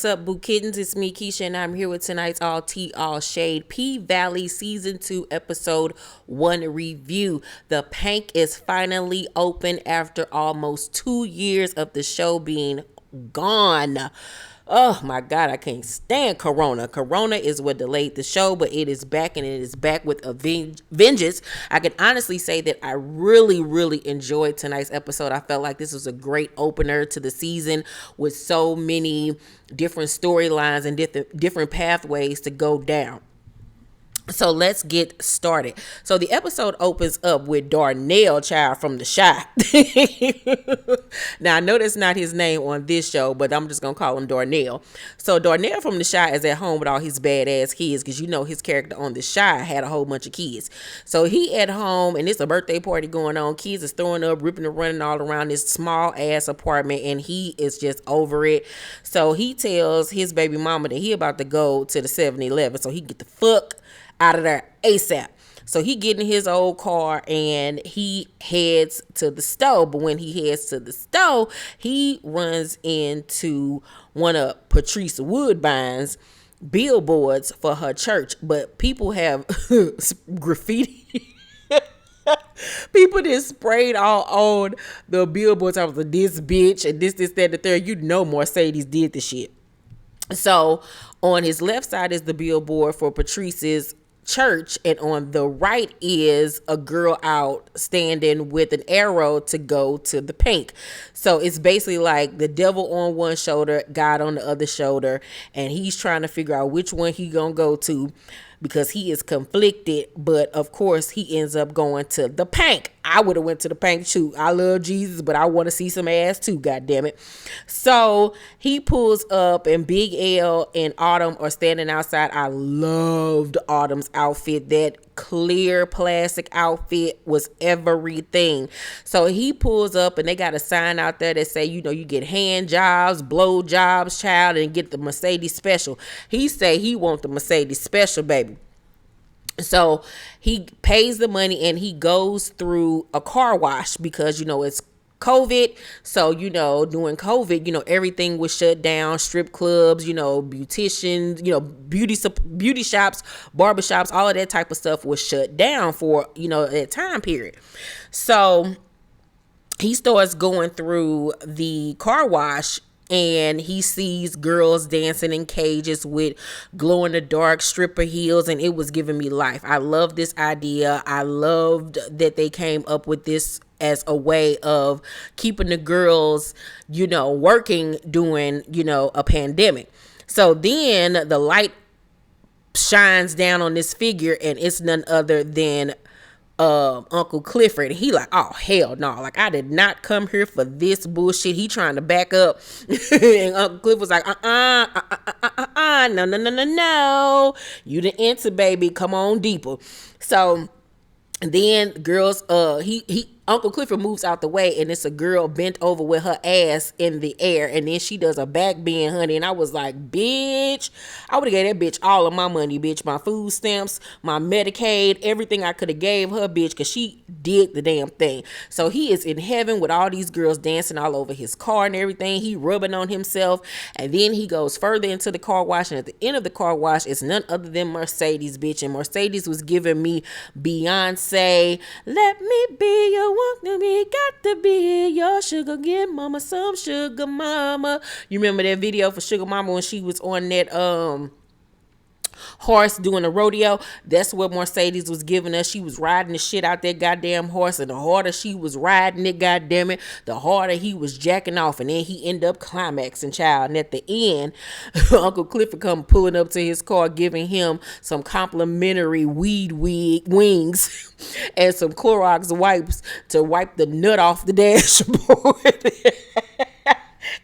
up, Boo Kittens? It's me, Keisha, and I'm here with tonight's All Tea, All Shade P-Valley Season 2, Episode 1 review. The Pynk is finally open after almost 2 years of the show being gone. Oh my God, I can't stand Corona. Corona is what delayed the show, but it is back, and it is back with a vengeance. I can honestly say that I really enjoyed tonight's episode. I felt like this was a great opener to the season with so many different storylines and different pathways to go down. So let's get started. So the episode opens up with Darnell, child from the Shy. Now I know that's not his name on this show, but I'm just gonna call him Darnell. So Darnell from the Shy is at home with all his badass kids, because you know his character on the Shy had a whole bunch of kids. So he at home, and it's a birthday party going on. Kids is throwing up, ripping and running all around this small ass apartment, and he is just over it. So he tells his baby mama that he about to go to the 7-Eleven, so he get the fuck out of there ASAP. So he get in his old car and he heads to the store. But when he heads to the store, he runs into one of Patrice Woodbine's billboards for her church. But people have graffiti. People just sprayed all on the billboards. I was like, this bitch and this, that, and the third. You know Mercedes did the shit. So on his left side is the billboard for Patrice's church, and on the right is a girl out standing with an arrow to go to the Pynk. So it's basically like the devil on one shoulder, God on the other shoulder, and he's trying to figure out which one he gonna go to, because he is conflicted. But of course he ends up going to the Pynk. I would have went to the Pynk too. I love Jesus, but I want to see some ass too, god damn it. So he pulls up, and Big L and Autumn are standing outside. I loved Autumn's outfit. That clear plastic outfit was everything. So he pulls up, and they got a sign out there that say, you know, you get hand jobs, blow jobs, child, and get the Mercedes special. He say he want the Mercedes special, baby. So he pays the money and he goes through a car wash, because, you know, it's COVID. So, you know, during COVID, you know, everything was shut down. Strip clubs, you know, beauticians, you know, beauty shops, barbershops, all of that type of stuff was shut down for, you know, that time period. So he starts going through the car wash, and he sees girls dancing in cages with glow in the dark stripper heels, and it was giving me life. I love this idea. I loved that they came up with this as a way of keeping the girls, you know, working during, you know, a pandemic. So then the light shines down on this figure, and it's none other than Uncle Clifford. He like, oh hell no, like I did not come here for this bullshit. He trying to back up and Uncle Cliff was like, no, you the answer, baby, come on deeper. So then girls, Uncle Clifford moves out the way, and it's a girl bent over with her ass in the air, and then she does a back bend, honey, and I was like, bitch, I would have gave that bitch all of my money, bitch, my food stamps, my Medicaid, everything I could have gave her, bitch, because she did the damn thing. So he is in heaven with all these girls dancing all over his car and everything. He rubbing on himself, and then he goes further into the car wash, and at the end of the car wash is none other than Mercedes, bitch, and Mercedes was giving me Beyonce, let me be your want to be, got to be your sugar, get mama some sugar mama. You remember that video for Sugar Mama when she was on that horse doing a rodeo? That's what Mercedes was giving us. She was riding the shit out that goddamn horse, and the harder she was riding it, goddamn it, the harder he was jacking off, and then he ended up climaxing, child. And at the end, Uncle Clifford come pulling up to his car, giving him some complimentary weed wings and some Clorox wipes to wipe the nut off the dashboard.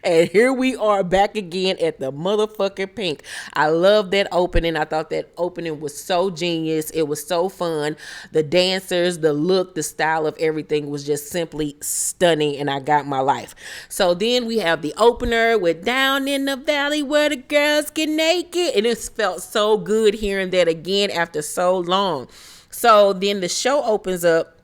And here we are back again at the motherfucking Pynk. I love that opening. I thought that opening was so genius. It was so fun. The dancers, the look, the style of everything was just simply stunning, and I got my life. So then we have the opener with Down in the Valley Where the Girls Get Naked. And it felt so good hearing that again after so long. So then the show opens up,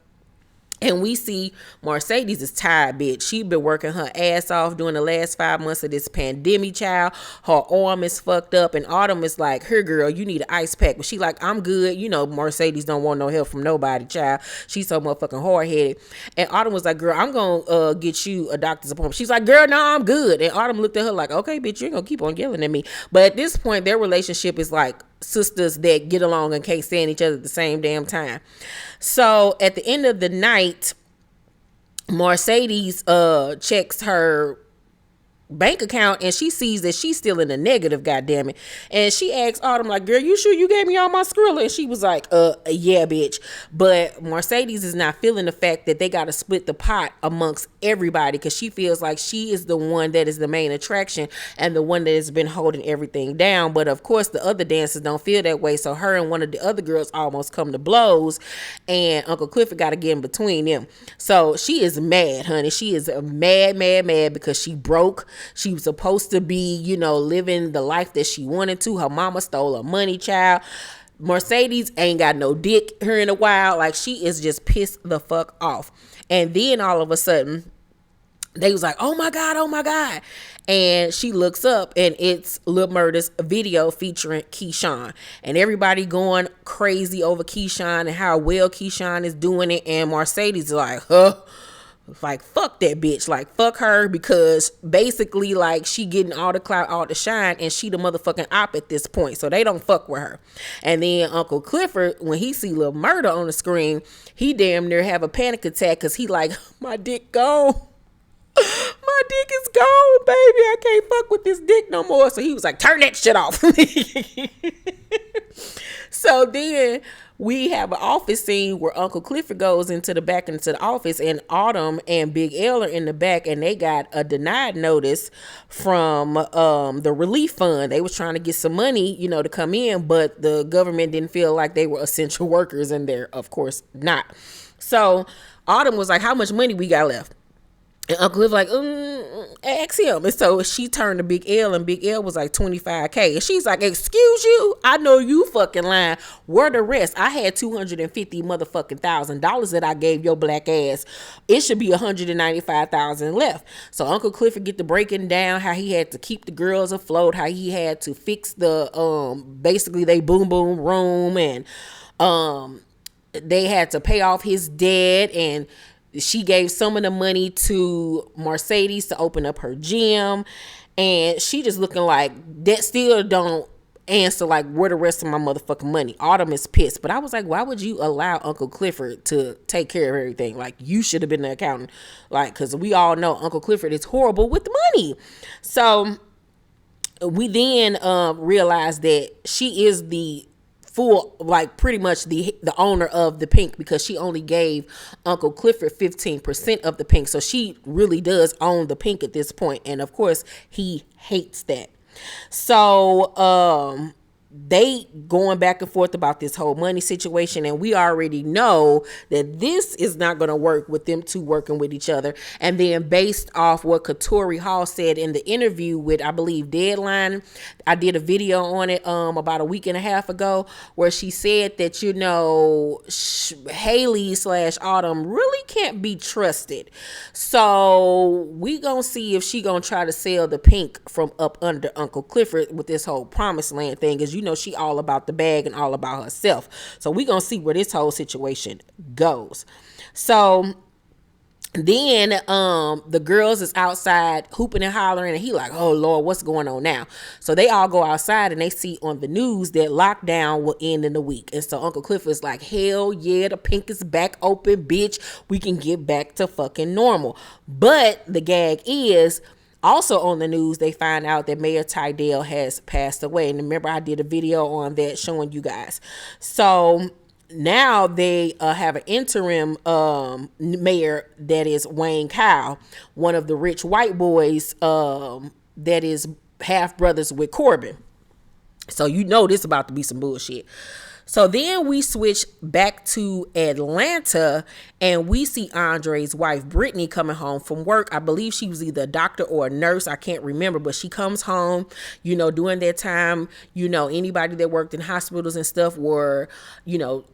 And we see Mercedes is tired, bitch. She been working her ass off during the last 5 months of this pandemic, child. Her arm is fucked up. And Autumn is like, here, girl, you need an ice pack. But she like, I'm good. You know, Mercedes don't want no help from nobody, child. She's so motherfucking hard-headed. And Autumn was like, girl, I'm going to get you a doctor's appointment. She's like, girl, no, I'm good. And Autumn looked at her like, okay, bitch, you ain't going to keep on yelling at me. But at this point, their relationship is like sisters that get along and can't stand each other at the same damn time. So at the end of the night, Mercedes checks her bank account and she sees that she's still in the negative, goddamn it. And she asks Autumn like, girl, you sure you gave me all my Skrilla? And she was like, yeah, bitch. But Mercedes is not feeling the fact that they got to split the pot amongst everybody, because she feels like she is the one that is the main attraction and the one that has been holding everything down. But of course the other dancers don't feel that way, so her and one of the other girls almost come to blows, and Uncle Clifford got to get in between them. So she is mad, honey. She is mad because she broke. She was supposed to be, you know, living the life that she wanted to. Her mama stole her money, child. Mercedes ain't got no dick here in a while. Like, she is just pissed the fuck off. And then all of a sudden, they was like, oh my God. And she looks up and it's Lil Murda's video featuring Keyshawn. And everybody going crazy over Keyshawn and how well Keyshawn is doing it. And Mercedes is like, like, fuck that bitch. Like, fuck her, because basically, like, she getting all the clout, all the shine, and she the motherfucking op at this point. So they don't fuck with her. And then Uncle Clifford, when he see Lil Murda on the screen, he damn near have a panic attack, because he like, my dick gone. My dick is gone, baby. I can't fuck with this dick no more. So he was like, turn that shit off. So then we have an office scene where Uncle Clifford goes into the back into the office, and Autumn and Big L are in the back, and they got a denied notice from the relief fund. They was trying to get some money, you know, to come in, but the government didn't feel like they were essential workers, and they're of course not. So Autumn was like, how much money we got left? And Uncle was like, ask him. And so she turned to Big L, and Big L was like, 25K. And she's like, excuse you? I know you fucking lying. Where the rest? I had $250 motherfucking $1,000 that I gave your black ass. It should be $195,000 left. So Uncle Clifford get to breaking down how he had to keep the girls afloat, how he had to fix the basically they boom boom room, and they had to pay off his debt, and she gave some of the money to Mercedes to open up her gym. And she just looking like that still don't answer, like, where the rest of my motherfucking money. Autumn is pissed. But I was like, why would you allow Uncle Clifford to take care of everything? Like, you should have been the accountant. Like, because we all know Uncle Clifford is horrible with money. So we then realized that she is the full, like, pretty much the owner of the Pynk, because she only gave Uncle Clifford 15% of the Pynk. So she really does own the Pynk at this point. And of course he hates that. So they going back and forth about this whole money situation, and we already know that this is not going to work with them two working with each other. And then based off what Katori Hall said in the interview with, I believe, Deadline, I did a video on it about a week and a half ago, where she said that, you know, Haley / Autumn really can't be trusted. So we gonna see if she gonna try to sell the Pynk from up under Uncle Clifford with this whole promised land thing, because you know she all about the bag and all about herself. So we gonna see where this whole situation goes. So then the girls is outside hooping and hollering, and he like, oh Lord, what's going on now? So they all go outside, and they see on the news that lockdown will end in a week. And so Uncle Clifford's like, hell yeah, the Pynk is back open, bitch. We can get back to fucking normal. But the gag is, also on the news, they find out that Mayor Tydell has passed away. And remember, I did a video on that showing you guys. So now they have an interim mayor that is Wayne Kyle, one of the rich white boys that is half brothers with Corbin. So you know this about to be some bullshit. So then we switch back to Atlanta and we see Andre's wife, Brittany, coming home from work. I believe she was either a doctor or a nurse. I can't remember, but she comes home, during that time, anybody that worked in hospitals and stuff were,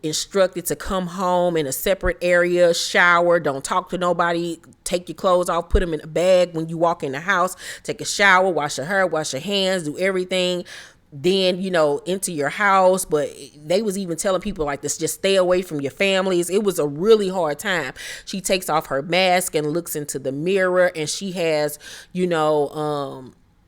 instructed to come home in a separate area, shower, don't talk to nobody, take your clothes off, put them in a bag when you walk in the house, take a shower, wash your hair, wash your hands, do everything. Then into your house. But they was even telling people like this, just stay away from your families. It was a really hard time. She takes off her mask and looks into the mirror, and she has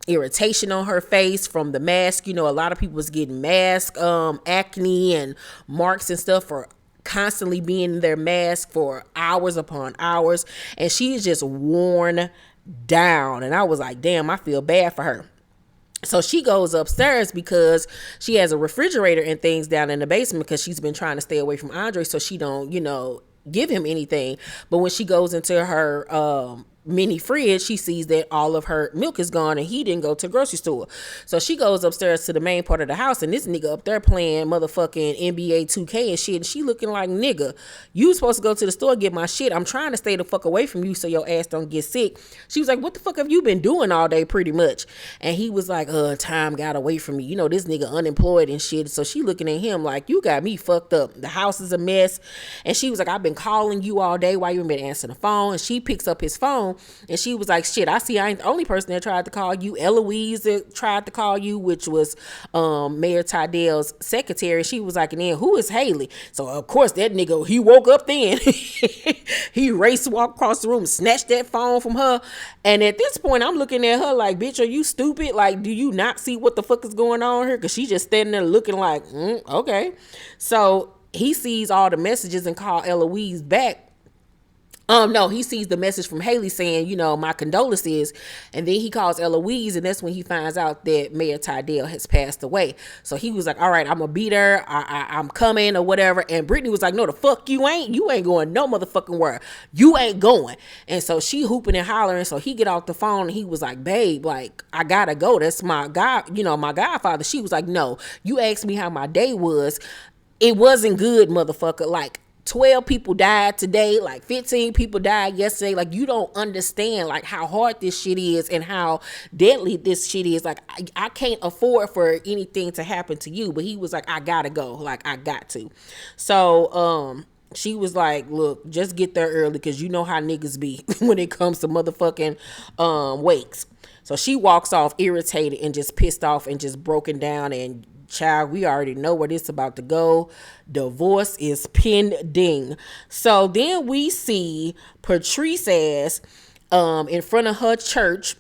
irritation on her face from the mask. A lot of people was getting mask acne and marks and stuff for constantly being in their mask for hours upon hours, and she is just worn down. And I was like, damn, I feel bad for her. So she goes upstairs because she has a refrigerator and things down in the basement because she's been trying to stay away from Andre so she don't, give him anything. But when she goes into her mini fridge, she sees that all of her milk is gone and he didn't go to the grocery store. So she goes upstairs to the main part of the house, and this nigga up there playing motherfucking NBA 2K and shit, and she looking like, nigga, you supposed to go to the store and get my shit. I'm trying to stay the fuck away from you so your ass don't get sick. She was like, what the fuck have you been doing all day, pretty much? And he was like, time got away from me. This nigga unemployed and shit. So she looking at him like, you got me fucked up. The house is a mess. And she was like, I've been calling you all day. Why you ain't been answering the phone? And she picks up his phone, and she was like, shit, I see I ain't the only person that tried to call you. Eloise that tried to call you, which was Mayor Tydell's secretary. She was like, and then who is Haley? So of course that nigga, he woke up then. He raced, walked across the room, snatched that phone from her. And at this point, I'm looking at her like, bitch, are you stupid? Like, do you not see what the fuck is going on here? Because she just standing there looking like, okay. So he sees all the messages and call Eloise back. No, he sees the message from Haley saying, my condolences. And then he calls Eloise, and that's when he finds out that Mayor Tydell has passed away. So he was like, all right, I'm going to be there. I'm coming or whatever. And Brittany was like, no, the fuck you ain't. You ain't going no motherfucking where. You ain't going. And so she hooping and hollering. So he get off the phone and he was like, babe, like, I got to go. That's my God, my godfather. She was like, no, you asked me how my day was. It wasn't good, motherfucker. Like, 12 people died today, like 15 people died yesterday. Like, you don't understand like how hard this shit is and how deadly this shit is. Like, I can't afford for anything to happen to you. But he was like, I gotta go. Like, I got to. So she was like, look, just get there early, because you know how niggas be when it comes to motherfucking wakes. So she walks off irritated and just pissed off and just broken down. And child, we already know where this about to go. Divorce is pending. So then we see Patrice ass in front of her church,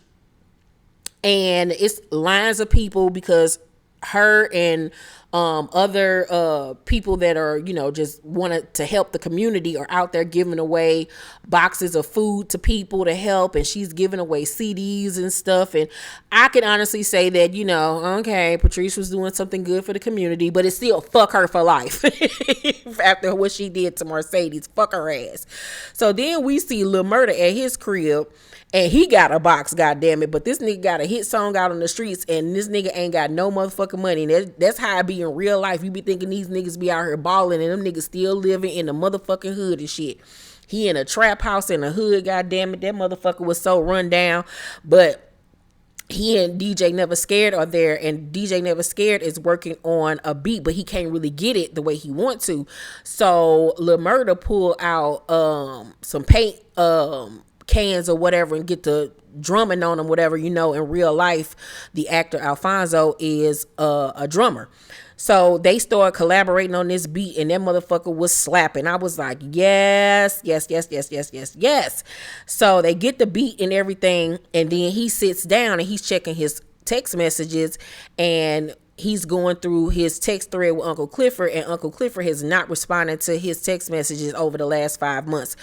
and it's lines of people because her and other people that are, just wanted to help the community are out there giving away boxes of food to people to help, and she's giving away CDs and stuff. And I can honestly say that, okay, Patrice was doing something good for the community, but it's still fuck her for life after what she did to Mercedes. Fuck her ass. So then we see Lil Murda at his crib, and he got a box, goddammit, but this nigga got a hit song out on the streets, and this nigga ain't got no motherfucking money. And that's how I be in real life. You be thinking these niggas be out here balling, and them niggas still living in the motherfucking hood and shit. He in a trap house in the hood, goddammit. That motherfucker was so run down. But he and DJ Never Scared are there, and DJ Never Scared is working on a beat, but he can't really get it the way he want to. So Lil Murda pull out some paint cans or whatever and get the drumming on them, whatever. In real life, the actor Alfonso is a drummer. So they started collaborating on this beat, and that motherfucker was slapping. I was like, yes, yes, yes, yes, yes, yes, yes. So they get the beat and everything, and then he sits down and he's checking his text messages, and he's going through his text thread with Uncle Clifford, and Uncle Clifford has not responded to his text messages over the last 5 months.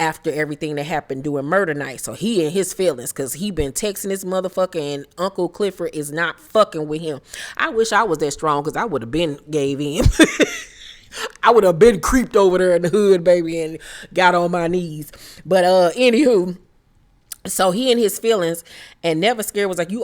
After everything that happened during Murda Night. So he in his feelings because he been texting this motherfucker, and Uncle Clifford is not fucking with him. I wish I was that strong, because I would have been gave in. I would have been creeped over there in the hood, baby, and got on my knees. But anywho, So he in his feelings and never scared was like, you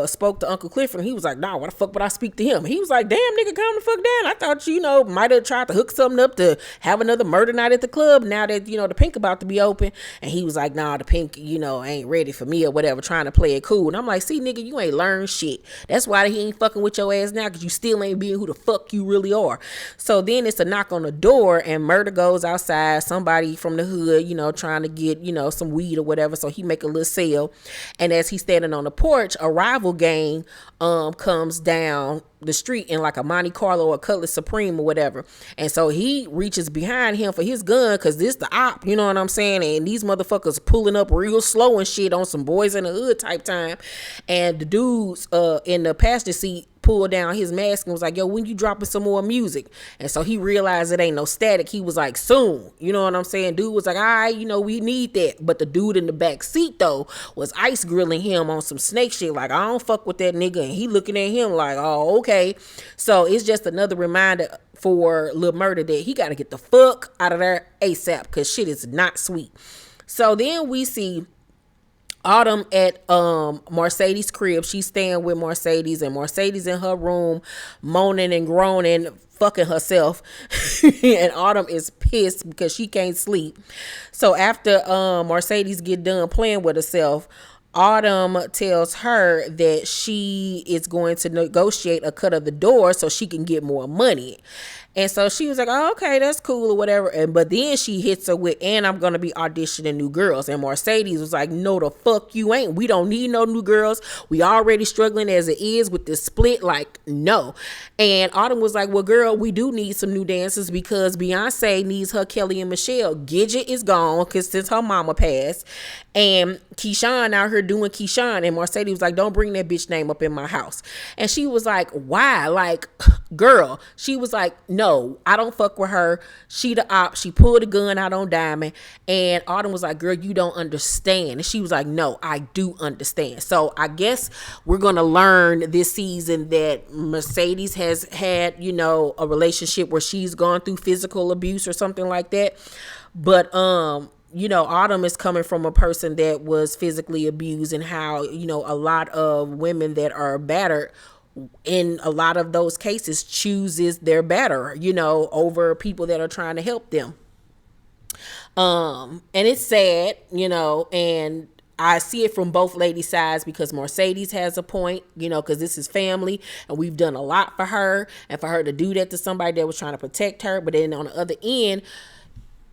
spoke to Uncle Clifford, and he was like, nah, why the fuck would I speak to him? He was like, damn, nigga, calm the fuck down. I thought might have tried to hook something up to have another murder night at the club now that the Pink about to be open. And he was like, nah, the Pink ain't ready for me or whatever, trying to play it cool. And I'm like, see, nigga, you ain't learned shit. That's why he ain't fucking with your ass now, because you still ain't being who the fuck you really are. So then it's a knock on the door, and Murda goes outside, somebody from the hood, trying to get some weed or whatever. So he make a little sale, and as he's standing on the porch, a rival gang comes down the street in like a Monte Carlo or Cutlass Supreme or whatever. And so he reaches behind him for his gun, because this the op, you know what I'm saying? And these motherfuckers pulling up real slow and shit on some boys in the hood type time. And the dudes in the passenger seat pulled down his mask and was like, yo, when you dropping some more music? And so he realized it ain't no static. He was like, soon. You know what I'm saying? Dude was like, all right, we need that. But the dude in the back seat, though, was ice grilling him on some snake shit. Like, I don't fuck with that nigga. And he looking at him like, oh, okay. So it's just another reminder for Lil Murda that he got to get the fuck out of there ASAP, because shit is not sweet. So then we see Autumn at Mercedes' crib. She's staying with Mercedes, and Mercedes in her room moaning and groaning, fucking herself. And Autumn is pissed because she can't sleep. So after Mercedes get done playing with herself, Autumn tells her that she is going to negotiate a cut of the door so she can get more money. And so she was like, oh, okay, that's cool or whatever. But then she hits her with, and I'm going to be auditioning new girls. And Mercedes was like, no, the fuck you ain't. We don't need no new girls. We already struggling as it is with this split. Like, no. And Autumn was like, well, girl, we do need some new dancers, because Beyonce needs her Kelly and Michelle. Gidget is gone because since her mama passed. And Keyshawn out here doing Keyshawn. And Mercedes was like, don't bring that bitch name up in my house. And she was like, why? Like, girl. She was like, no, I don't fuck with her. She the op. She pulled a gun out on Diamond. And Autumn was like, girl, you don't understand. And she was like, no, I do understand. So I guess we're going to learn this season that Mercedes has had, a relationship where she's gone through physical abuse or something like that. But, Autumn is coming from a person that was physically abused, and how, a lot of women that are battered, in a lot of those cases, chooses their better, over people that are trying to help them. And it's sad, and I see it from both ladies' sides, because Mercedes has a point, because this is family and we've done a lot for her, and for her to do that to somebody that was trying to protect her. But then on the other end,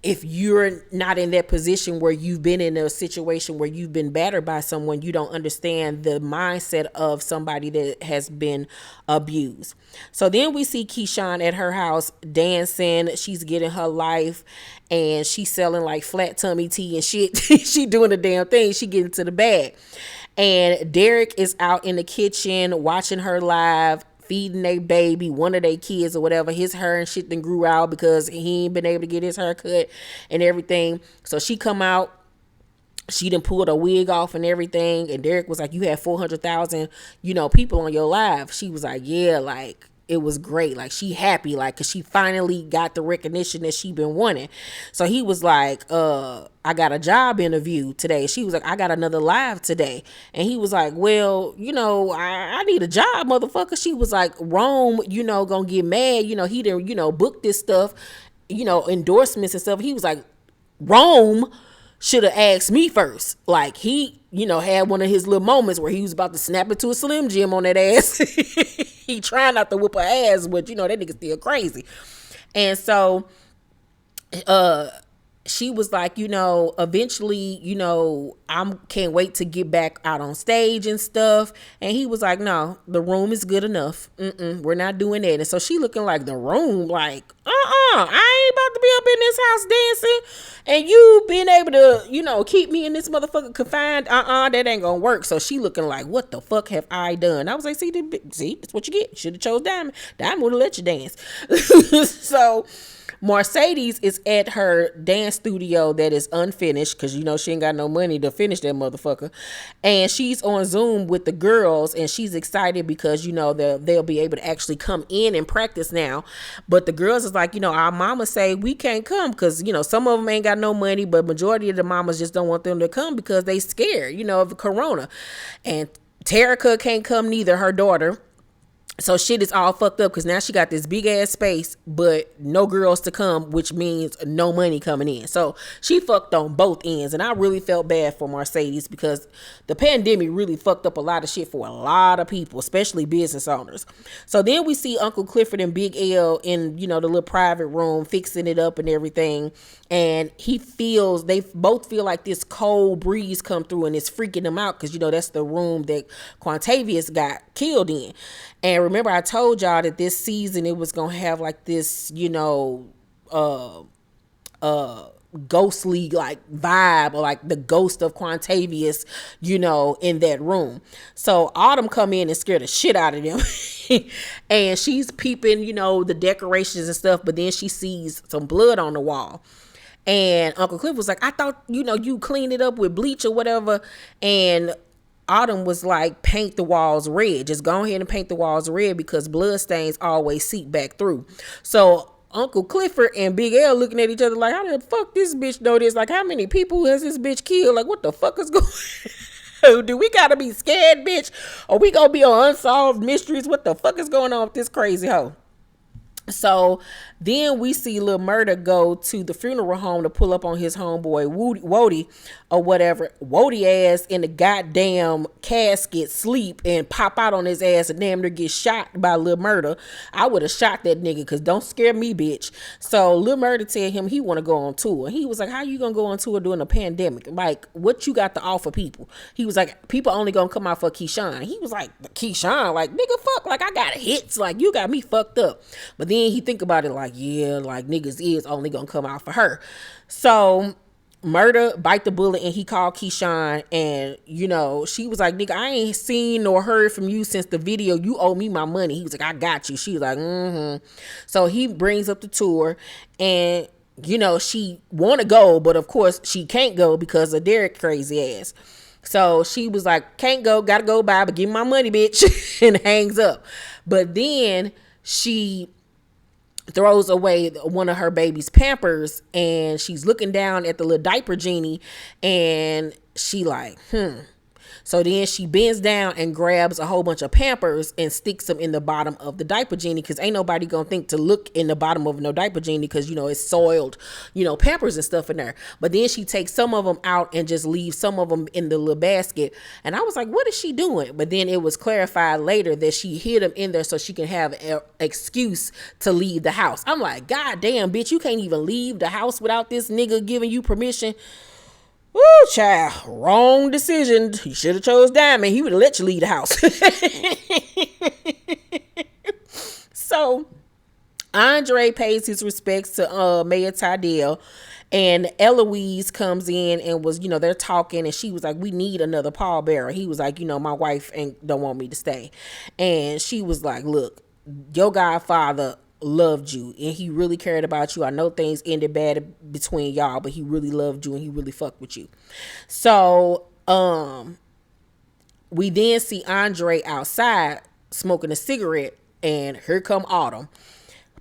if you're not in that position where you've been in a situation where you've been battered by someone, you don't understand the mindset of somebody that has been abused. So then we see Keyshawn at her house dancing. She's getting her life, and she's selling like flat tummy tea and shit. She doing the damn thing. She getting to the bag. And Derek is out in the kitchen watching her live, feeding their baby, one of their kids or whatever. His hair and shit then grew out because he ain't been able to get his hair cut and everything. So she come out, she done pulled a wig off and everything. And Derek was like, you had 400,000, people on your live. She was like, yeah, like, it was great. Like, she happy, like, cause she finally got the recognition that she been wanting. So he was like, I got a job interview today. She was like, I got another live today. And he was like, well, I need a job, motherfucker. She was like, Rome, gonna get mad. He didn't, book this stuff, endorsements and stuff. He was like, Rome should have asked me first. Like, he, had one of his little moments where he was about to snap into a Slim Jim on that ass. He trying not to whoop her ass, but that nigga still crazy. And so, she was like, eventually, I can't wait to get back out on stage and stuff. And he was like, no, the room is good enough. We're not doing that. And so she looking like, the room, like, I ain't about to be up in this house dancing, and you being able to, keep me in this motherfucker confined. That ain't gonna work. So she looking like, what the fuck have I done? I was like, see, that's what you get. Should have chose Diamond. Diamond would have let you dance. So Mercedes is at her dance studio that is unfinished because you know she ain't got no money to finish that motherfucker, and she's on Zoom with the girls, and she's excited because you know they'll be able to actually come in and practice now. But the girls is like, you know, our mama say we can't come because you know some of them ain't got no money, but majority of the mamas just don't want them to come because they scared, you know, of corona. And Terica can't come neither, her daughter. So shit is all fucked up because now she got this big ass space, but no girls to come, which means no money coming in. So she fucked on both ends. And I really felt bad for Mercedes because the pandemic really fucked up a lot of shit for a lot of people, especially business owners. So then we see Uncle Clifford and Big L in, you know, the little private room fixing it up and everything. And they both feel like this cold breeze come through and it's freaking them out because, you know, that's the room that Quantavious got killed in. And remember, I told y'all that this season it was gonna have like this, you know, ghostly like vibe, or like the ghost of Quantavious, you know, in that room. So Autumn come in and scare the shit out of them. And she's peeping, you know, the decorations and stuff, but then she sees some blood on the wall. And Uncle Cliff was like, I thought, you know, you cleaned it up with bleach or whatever. And Autumn was like, paint the walls red. Just go ahead and paint the walls red because blood stains always seep back through. So Uncle Clifford and Big L looking at each other like, how the fuck this bitch know this? Like, how many people has this bitch killed? Like, what the fuck is going on? Do we gotta be scared, bitch? Or we gonna be on Unsolved Mysteries? What the fuck is going on with this crazy hoe? So then we see Lil Murda go to the funeral home to pull up on his homeboy Wody or whatever. Wody ass in the goddamn casket sleep and pop out on his ass and damn near get shot by Lil Murda. I would have shot that nigga because don't scare me, bitch. So Lil Murda tell him he want to go on tour. He was like, how you gonna go on tour during a pandemic? Like, what you got to offer people? He was like, people only gonna come out for Keyshawn. He was like, Keyshawn? Like, nigga, fuck, like I got hits. Like, you got me fucked up. But then he think about it like, yeah, like niggas is only gonna come out for her. So Murda bite the bullet and he called Keyshawn, and you know, she was like, nigga, I ain't seen nor heard from you since the video. You owe me my money. He was like, I got you. She was like, So he brings up the tour, and you know, she want to go, but of course she can't go because of Derek crazy ass. So she was like, can't go, gotta go, bye, but give me my money, bitch, and hangs up. But then she throws away one of her baby's Pampers, and she's looking down at the little diaper genie, and she like, So then she bends down and grabs a whole bunch of Pampers and sticks them in the bottom of the diaper genie, because ain't nobody gonna think to look in the bottom of no diaper genie because, you know, it's soiled, you know, Pampers and stuff in there. But then she takes some of them out and just leaves some of them in the little basket. And I was like, what is she doing? But then it was clarified later that she hid them in there so she can have an excuse to leave the house. I'm like, God damn, bitch, you can't even leave the house without this nigga giving you permission. Woo, child, wrong decision. You should have chose Diamond. He would have let you leave the house. So Andre pays his respects to Mayor Tydell, and Eloise comes in and was, you know, they're talking, and she was like, we need another pallbearer. He was like, you know, my wife don't want me to stay. And she was like, look, your godfather loved you and he really cared about you. I know things ended bad between y'all, but he really loved you and he really fucked with you. So we then see Andre outside smoking a cigarette, and here come Autumn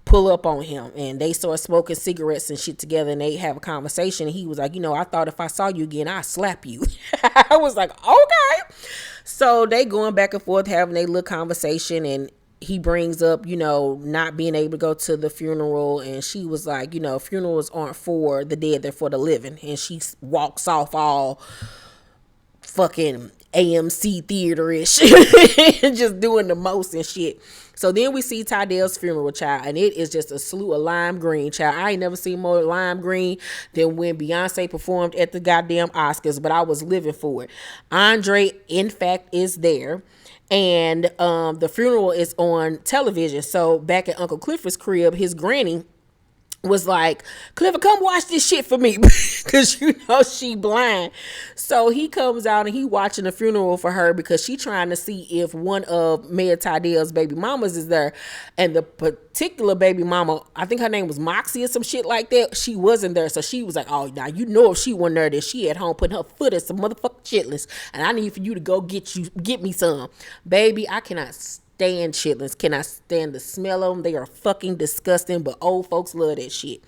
pull up on him, and they start smoking cigarettes and shit together, and they have a conversation, and he was like, you know, I thought if I saw you again I'd slap you. I was like, okay. So they going back and forth having a little conversation, and he brings up, you know, not being able to go to the funeral, and she was like, you know, funerals aren't for the dead, they're for the living. And she walks off all fucking AMC theater-ish and just doing the most and shit. So then we see Tydell's funeral, child, and it is just a slew of lime green, child. I ain't never seen more lime green than when Beyonce performed at the goddamn Oscars, but I was living for it. Andre, in fact, is there. And the funeral is on television. So back at Uncle Clifford's crib, his granny was like, Clifford, come watch this shit for me, because you know she blind. So he comes out and he watching the funeral for her because she trying to see if one of Mayor Tydell's baby mamas is there, and the particular baby mama, I think her name was Moxie or some shit like that, she wasn't there. So she was like, oh, now you know if she wasn't there, that she at home putting her foot in some motherfucking chitlins, and I need for you to go get me some. Baby, I cannot stand chitlins. Cannot stand the smell of them. They are fucking disgusting, but old folks love that shit.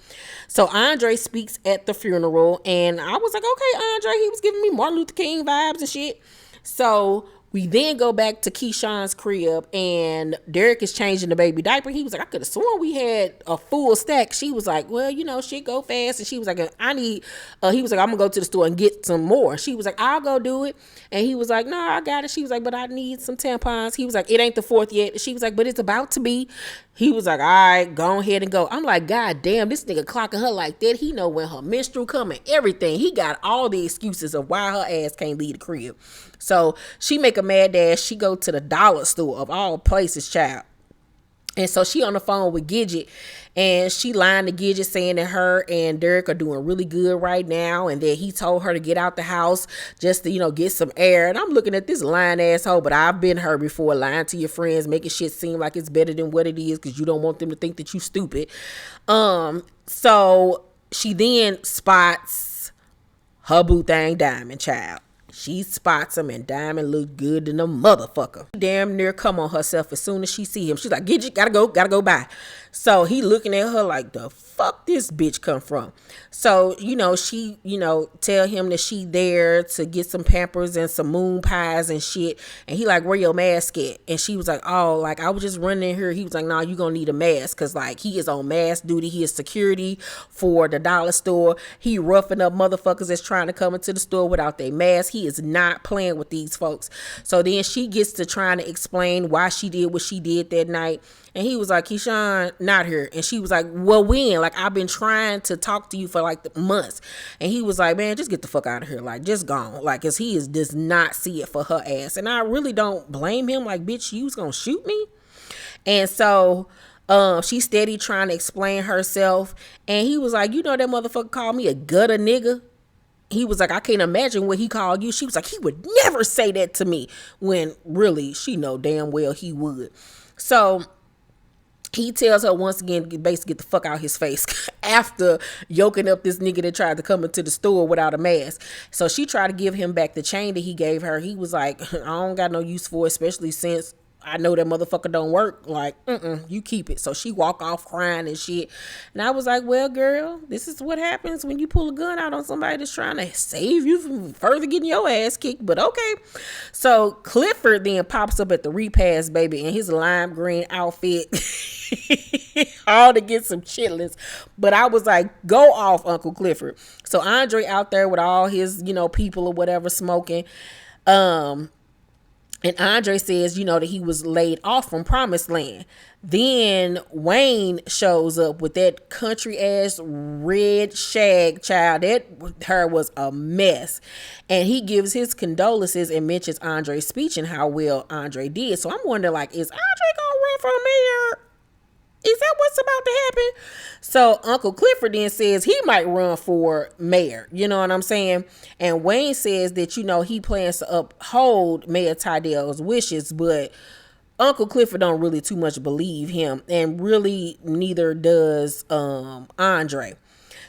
So Andre speaks at the funeral, and I was like, okay, Andre, he was giving me Martin Luther King vibes and shit. So we then go back to Keyshawn's crib, and Derek is changing the baby diaper. He was like, I could have sworn we had a full stack. She was like, well, you know, shit go fast. And she was like, he was like, I'm gonna go to the store and get some more. She was like, I'll go do it. And he was like, no, I got it. She was like, but I need some tampons. He was like, it ain't the 4th yet. She was like, but it's about to be. He was like, all right, go ahead and go. I'm like, God damn, this nigga clocking her like that. He know when her menstrual coming, everything. He got all the excuses of why her ass can't leave the crib. So she make a mad dash. She go to the dollar store of all places, child. And so she on the phone with Gidget, and she lying to Gidget saying that her and Derek are doing really good right now, and that he told her to get out the house just to, you know, get some air. And I'm looking at this lying asshole, but I've been her before, lying to your friends, making shit seem like it's better than what it is because you don't want them to think that you stupid. So she then spots her boo thing Diamond, child. She spots him, and Diamond look good than a motherfucker. Damn near come on herself as soon as she see him. She's like, get you, gotta go by. So he looking at her like, the fuck this bitch come from? So, you know, she, you know, tell him that she there to get some Pampers and some moon pies and shit. And he like, where your mask at? And she was like, oh, like, I was just running in here. He was like, nah, you gonna need a mask. Cause like, he is on mask duty. He is security for the dollar store. He roughing up motherfuckers that's trying to come into the store without their mask. He is not playing with these folks. So then she gets to trying to explain why she did what she did that night. And he was like, Keyshawn, not here. And she was like, well, when? Like, I've been trying to talk to you for like the months. And he was like, man, just get the fuck out of here. Like, just gone. Like, cause he does not see it for her ass. And I really don't blame him. Like, bitch, you was gonna shoot me? And so she's steady trying to explain herself. And he was like, you know, that motherfucker called me a gutter nigga. He was like, I can't imagine what he called you. She was like, he would never say that to me, when really she know damn well he would. So he tells her once again, basically get the fuck out his face after yoking up this nigga that tried to come into the store without a mask. So she tried to give him back the chain that he gave her. He was like, I don't got no use for it, especially since I know that motherfucker don't work. Like, you keep it. So she walk off crying and shit. And I was like, well, girl, this is what happens when you pull a gun out on somebody that's trying to save you from further getting your ass kicked. But okay. So Clifford then pops up at the repast, baby, in his lime green outfit. All to get some chitlins. But I was like, go off, Uncle Clifford. So Andre out there with all his, you know, people or whatever smoking. And Andre says, you know, that he was laid off from Promised Land. Then Wayne shows up with that country ass red shag, child. That hair was a mess. And he gives his condolences and mentions Andre's speech and how well Andre did. So I'm wondering, like, is Andre gonna run for mayor? Is that what's about to happen? So Uncle Clifford then says he might run for mayor. You know what I'm saying? And Wayne says that, you know, he plans to uphold Mayor Tydell's wishes, but Uncle Clifford don't really too much believe him, and really neither does Andre.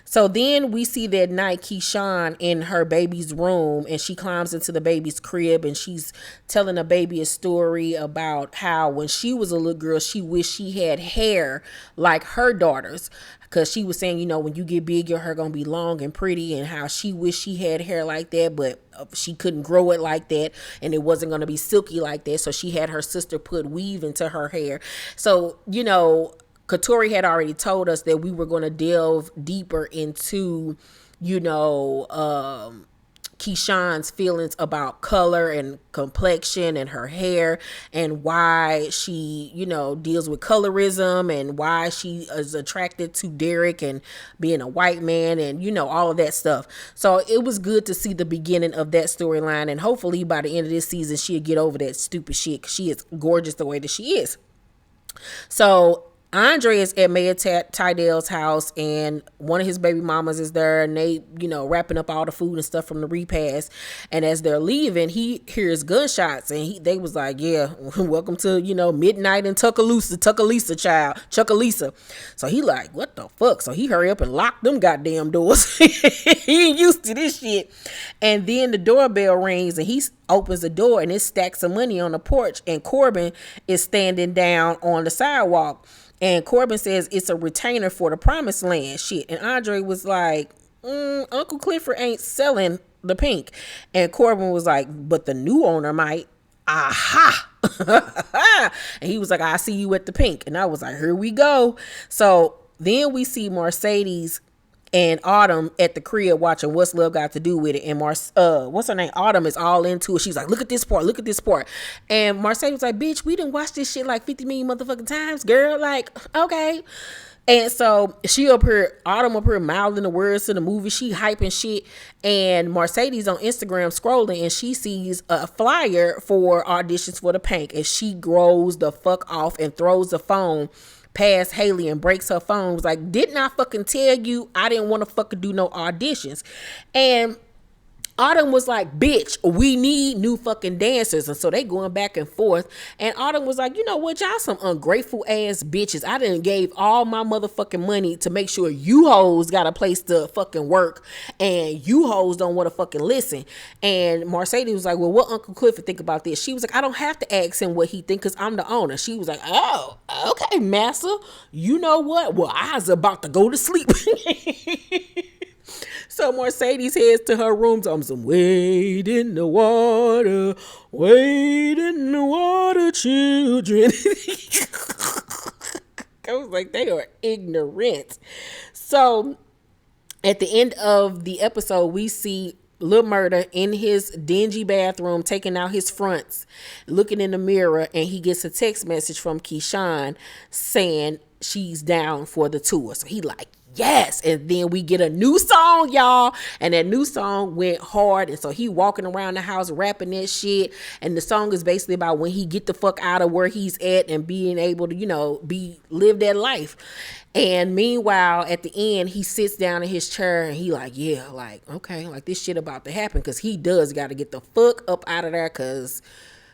So then we see that night Keyshawn in her baby's room, and she climbs into the baby's crib, and she's telling the baby a story about how when she was a little girl, she wished she had hair like her daughters. Because she was saying, you know, when you get big, your hair going to be long and pretty, and how she wished she had hair like that, but she couldn't grow it like that, and it wasn't going to be silky like that. So she had her sister put weave into her hair. So, you know, Katori had already told us that we were going to delve deeper into, you know, Keyshawn's feelings about color and complexion and her hair, and why she, you know, deals with colorism, and why she is attracted to Derek and being a white man, and, you know, all of that stuff. So it was good to see the beginning of that storyline, and hopefully by the end of this season she'll get over that stupid shit, 'cause she is gorgeous the way that she is. So Andre is at Mayor Tydell's house, and one of his baby mamas is there, and they, wrapping up all the food and stuff from the repast. And as they're leaving, he hears gunshots, and they was like, "Yeah, welcome to midnight in Tuckalisa, child, Chuckalisa." So he like, "What the fuck?" So he hurry up and lock them goddamn doors. He ain't used to this shit. And then the doorbell rings, and he opens the door, and it's stacks of money on the porch, and Corbin is standing down on the sidewalk. And Corbin says it's a retainer for the promised land shit. And Andre was like, Uncle Clifford ain't selling the pink. And Corbin was like, but the new owner might. Aha. And he was like, I see you at the pink. And I was like, here we go. So then we see Mercedes and Autumn at the crib watching What's Love Got to Do with It. And what's her name? Autumn is all into it. She's like, look at this part. And Mercedes was like, bitch, we done watched this shit like 50 million motherfucking times, girl. Like, okay. And so Autumn up here mouthing the words to the movie. She hyping shit. And Mercedes on Instagram scrolling, and she sees a flyer for auditions for the Pynk. And she grows the fuck off and throws the phone past Haley and breaks her phone. Was like, didn't I fucking tell you I didn't want to fucking do no auditions? And Autumn was like, bitch, we need new fucking dancers. And so they going back and forth. And Autumn was like, you know what, y'all some ungrateful ass bitches. I done gave all my motherfucking money to make sure you hoes got a place to fucking work, and you hoes don't want to fucking listen. And Mercedes was like, well, what Uncle Clifford think about this? She was like, I don't have to ask him what he think because I'm the owner. She was like, oh, okay, massa. You know what? Well, I was about to go to sleep. So Mercedes heads to her room. I'm some wade in the water, children. I was like, they are ignorant. So at the end of the episode, we see Lil Murda in his dingy bathroom taking out his fronts, looking in the mirror, and he gets a text message from Keyshawn saying she's down for the tour. So he like, yes. And then we get a new song, y'all, and that new song went hard. And so he walking around the house rapping that shit, and the song is basically about when he get the fuck out of where he's at and being able to live that life. And meanwhile, at the end, he sits down in his chair and he like, yeah, like, okay, like this shit about to happen, because he does got to get the fuck up out of there, because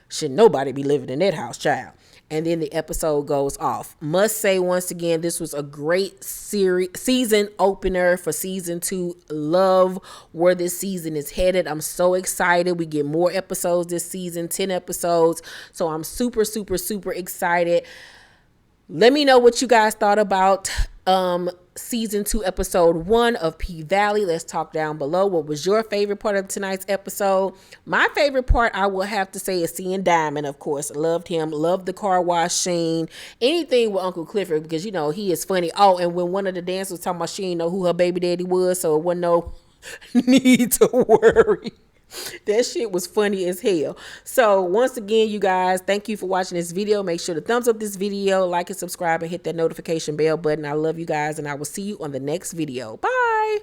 should nobody be living in that house, child. And then the episode goes off. Must say once again, this was a great season opener for season 2. Love where this season is headed. I'm so excited. We get more episodes this season, 10 episodes. So I'm super, super, super excited. Let me know what you guys thought about season 2, episode 1 of P Valley. Let's talk down below. What was your favorite part of tonight's episode? My favorite part, I will have to say, is seeing Diamond, of course. Loved him. Loved the car wash scene. Anything with Uncle Clifford, because, he is funny. Oh, and when one of the dancers was talking about she didn't know who her baby daddy was, so it wasn't no need to worry. That shit was funny as hell. So once again, you guys, thank you for watching this video. Make sure to thumbs up this video, like and subscribe, and hit that notification bell button. I love you guys, and I will see you on the next video. Bye.